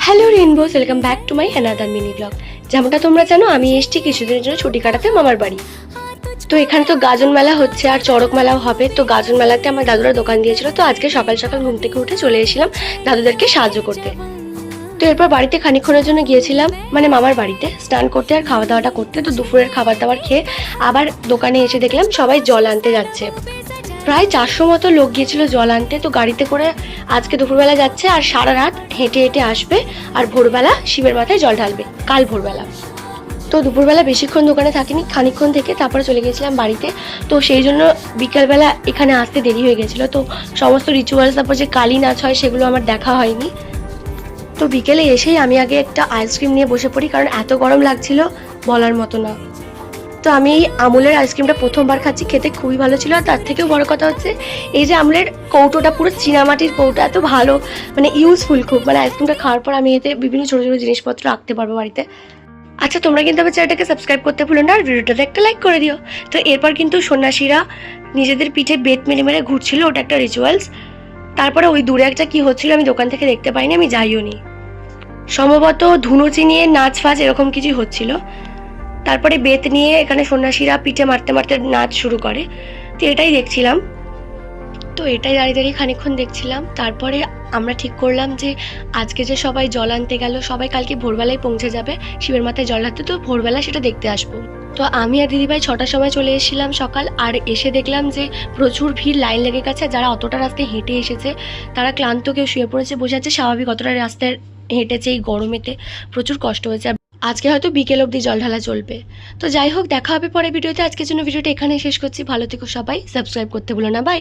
Hello rainbows, welcome back to my another mini blog. যেমনটা তোমরা জানো, আমি এসেছি কিছুদিনের জন্য ছুটি কাটাতে মামার বাড়ি। তো এখানে তো গাজন মেলা হচ্ছে আর চড়ক মেলাও হবে। তো গাজন মেলাতে আমার দাদুরা দোকান দিয়েছিল, তো আজকে সকাল সকাল ঘুম থেকে উঠে চলে এসেছিলাম দাদুদেরকে সাহায্য করতে। তো এরপর বাড়িতে খানিকক্ষণের জন্য গিয়েছিলাম, মানে মামার বাড়িতে স্নান করতে আর খাওয়া দাওয়াটা করতে। তো দুপুরের খাবার দাবার খেয়ে আবার দোকানে এসে দেখলাম সবাই জল আনতে যাচ্ছে। প্রায় 400 মতো লোক গিয়েছিল জল আনতে। তো গাড়িতে করে আজকে দুপুরবেলা যাচ্ছে আর সারা রাত হেঁটে হেঁটে আসবে আর ভোরবেলা শিবের মাথায় জল ঢালবে কাল ভোরবেলা। তো দুপুরবেলা বেশিক্ষণ দোকানে থাকিনি, খানিকক্ষণ থেকে তারপরে চলে গেছিলাম বাড়িতে। তো সেই জন্য বিকালবেলা এখানে আসতে দেরি হয়ে গেছিলো। তো সমস্ত রিচুয়ালস, তারপর যে কালী নাচ হয় সেগুলো আমার দেখা হয়নি। তো বিকেলে এসেই আমি আগে একটা আইসক্রিম নিয়ে বসে পড়ি, কারণ এত গরম লাগছিল বলার মতো না। তো আমি এই আমুলের আইসক্রিমটা প্রথমবার খাচ্ছি, খেতে খুবই ভালো ছিল। আর তার থেকেও বড় কথা হচ্ছে এই যে আমুলের কৌটোটা, পুরো চীনামাটির কৌটো, এত ভালো, মানে ইউজফুল খুব। মানে আইসক্রিমটা খাওয়ার পর আমি এতে বিভিন্ন ছোটো ছোটো জিনিসপত্র রাখতে পারবো বাড়িতে। আচ্ছা, তোমরা কিন্তু আমার চ্যানেলটাকে সাবস্ক্রাইব করতে ভুলো না, আর ভিডিওটাতে একটা লাইক করে দিও। তো এরপর কিন্তু সন্ন্যাসীরা নিজেদের পিঠে বেত মেরে মেরে ঘুরছিল, ওটা একটা রিচুয়ালস। তারপরে ওই দূরে একটা কি হচ্ছিল আমি দোকান থেকে দেখতে পাইনি, আমি যাইও নি। সম্ভবত ধুনুচি নিয়ে নাচ ফাচ এরকম কিছুই হচ্ছিল। তারপরে বেত নিয়ে এখানে সন্ন্যাসীরা পিঠে মারতে মারতে নাচ শুরু করে। তো এটাই দেখছিলাম। তো এটাই দাঁড়িয়ে দাঁড়িয়ে খানিকক্ষণ দেখছিলাম। তারপরে আমরা ঠিক করলাম যে আজকে যে সবাই জল আনতে গেল, সবাই কালকে ভোরবেলায় পৌঁছে যাবে শিবের মাথায় জল ঢালতে। তো ভোরবেলা সেটা দেখতে আসবো। তো আমি আর দিদিভাই 6টার সময় চলে এসেছিলাম সকাল। আর এসে দেখলাম যে প্রচুর ভিড়, লাইন লেগে গেছে। যারা অতটা রাস্তায় হেঁটে এসেছে তারা ক্লান্ত, কেউ শুয়ে পড়েছে, বসে আছে। স্বাভাবিক, অতটা রাস্তায় হেঁটেছে এই গরমেতে, প্রচুর কষ্ট হয়েছে। আজকে হয়তো বিকেল অবধি জল ঢালা চলবে। তো যাই হোক, দেখা হবে পরে ভিডিওতে। আজকের জন্য ভিডিওটা এখানেই শেষ করছি। ভালো থেকো সবাই, সাবস্ক্রাইব করতে ভুলো না। বাই।